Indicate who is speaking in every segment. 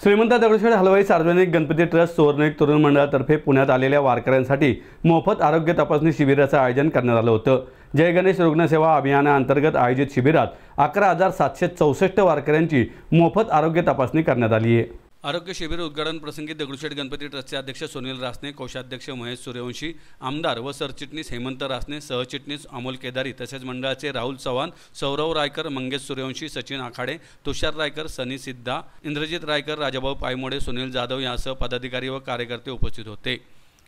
Speaker 1: श्रीमंत दगडूशेठ हलवाई सार्वजनिक गणपती ट्रस्ट सुवर्णयुग तरुण मंडळातर्फे पुण्यात आलेल्या वारकऱ्यांसाठी मोफत आरोग्य तपासणी शिबिराचं आयोजन करण्यात आलं होतं। जय गणेश रुग्णसेवा अभियानाअंतर्गत आयोजित शिबिरात 11,764 वारकऱ्यांची मोफत आरोग्य तपासणी करण्यात आली आहे। आरोग्य शिबिर उद्घाटन प्रसंगी दगडूशेठ गणपती ट्रस्टचे अध्यक्ष सुनील रासने, कोषाध्यक्ष महेश सूर्यवंशी, आमदार व सरचिटणीस हेमंत रासने, सहचिटणीस अमोल केदारी तसेच मंडळाचे राहुल चव्हाण, सौरव रायकर, मंगेश सूर्यवंशी, सचिन आखाडे, तुषार रायकर, सनी सिद्धा, इंद्रजित रायकर, राजाभाऊ पायमोडे, सुनील जाधव यांसह पदाधिकारी व कार्यकर्ते उपस्थित होते।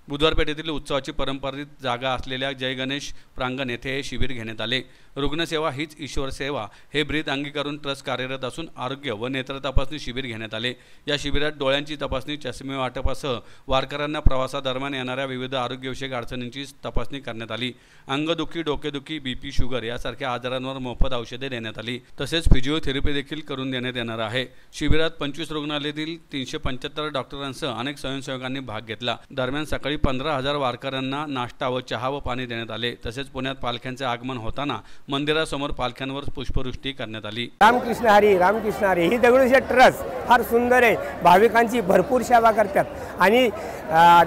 Speaker 1: बुधवार पेठेतील उत्सवाची परंपरित जागा असलेल्या जय गणेश प्रांगण येथे हे शिबिर घेण्यात आले। रुग्णसेवा हीच ईश्वर सेवा हे ब्रीद अंगीकारून ट्रस्ट कार्यरत असून आरोग्य व नेत्र तपासणी शिबिर घेण्यात आले। या शिबिरात डोळ्यांची तपासणी, चष्मे वाटपासह वारकऱ्यांना प्रवासादरम्यान येणाऱ्या विविध आरोग्यविषयक अडचणींची तपासणी करण्यात आली। अंगदुखी, डोकेदुखी, बीपी, शुगर यासारख्या आजारांवर मोफत औषधे देण्यात आली। तसेच फिजिओथेरपी देखील करून देण्यात येणार आहे। शिबिरात 25 रुग्णालयातील 375 डॉक्टरांसह अनेक स्वयंसेवकांनी भाग घेतला। दरम्यान सकाळी 15,000 वारकऱ्यांना नाश्ता व चहा व पाणी देण्यात आले। तसेच पुण्यात पालख्यांचे आगमन होताना मंदिरासमोर पालख्यांवर पुष्पवृष्टी करण्यात आली।
Speaker 2: रामकृष्ण हरी ही दगडूशेठ ट्रस्ट फार सुंदर आहे। भाविकांची भरपूर सेवा करतात आणि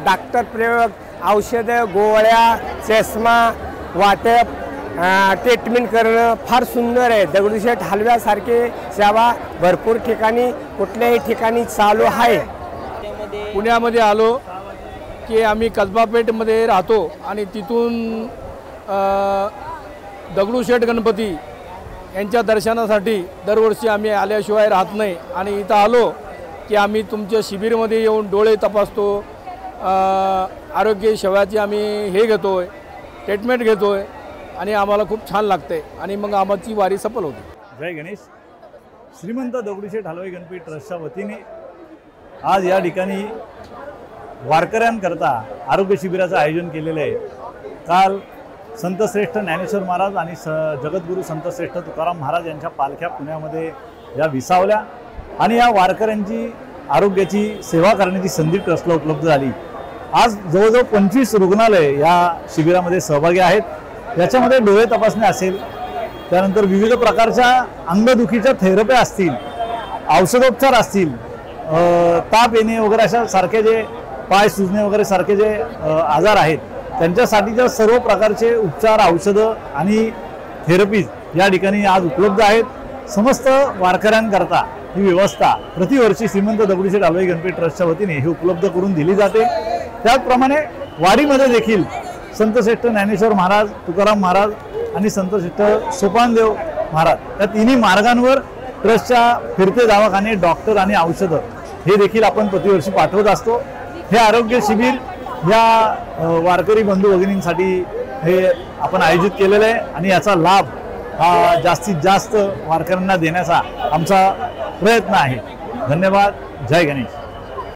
Speaker 2: डॉक्टर प्रयोग, औषधं, गोळ्या, चष्मा वाटप, ट्रीटमेंट करणं फार सुंदर आहे। दगडूशेठ हलव्यासारखे सेवा भरपूर ठिकाणी कुठल्याही ठिकाणी चालू आहे।
Speaker 3: पुण्यामध्ये आलो की आम्ही कसबा पेठमध्ये राहतो आणि तिथून दगडूशेठ गणपती यांच्या दर्शनासाठी दरवर्षी आम्ही आल्याशिवाय राहत नाही आणि इथं आलो की आम्ही तुमच्या शिबिरमध्ये येऊन डोळे तपासतो, आरोग्य सेवाची आम्ही हे घेतोय, ट्रीटमेंट घेतोय आणि आम्हाला खूप छान लागते आणि मग आमची वारी सफल होते।
Speaker 4: जय गणेश। श्रीमंत दगडूशेठ हलवाई गणपती ट्रस्टच्या वतीने आज या ठिकाणी वारकऱ्यांकरता आरोग्य शिबिराचं आयोजन केलेलं आहे। काल संतश्रेष्ठ ज्ञानेश्वर महाराज आणि जगद्गुरू संतश्रेष्ठ तुकाराम महाराज यांच्या पालख्या पुण्यामध्ये या विसावल्या आणि या वारकऱ्यांची आरोग्याची सेवा करण्याची संधी ट्रस्टला उपलब्ध झाली। आज जवळजवळ 25 रुग्णालय या शिबिरामध्ये सहभागी आहेत। याच्यामध्ये डोळे तपासणी असेल, त्यानंतर विविध प्रकारच्या अंगदुखीच्या थेरप्या असतील, औषधोपचार असतील, ताप येणे वगैरे अशा सारखे जे पाय सुजणे वगैरे सारखे जे आजार आहेत त्यांच्यासाठीच्या सर्व प्रकारचे उपचार, औषधं आणि थेरपीज या ठिकाणी आज उपलब्ध आहेत। समस्त वारकऱ्यांकरता ही व्यवस्था प्रतिवर्षी श्रीमंत दगडूशेठ हलवाई गणपती ट्रस्टच्या वतीने ही उपलब्ध करून दिली जाते। त्याचप्रमाणे वारीमध्ये देखील संतश्रेष्ठ ज्ञानेश्वर महाराज, तुकाराम महाराज आणि संतश्रेष्ठ सोपानदेव महाराज या तिन्ही मार्गांवर ट्रस्टच्या फिरते दवाखाने, डॉक्टर आणि औषधं हे देखील आपण प्रतिवर्षी पाठवत असतो। हे आरोग्य शिबिर या वारकरी बंधू भगिनींसाठी हे आपण आयोजित केलेलं आहे आणि याचा लाभ हा जास्तीत जास्त वारकऱ्यांना देण्याचा आमचा प्रयत्न आहे। धन्यवाद। जय गणेश।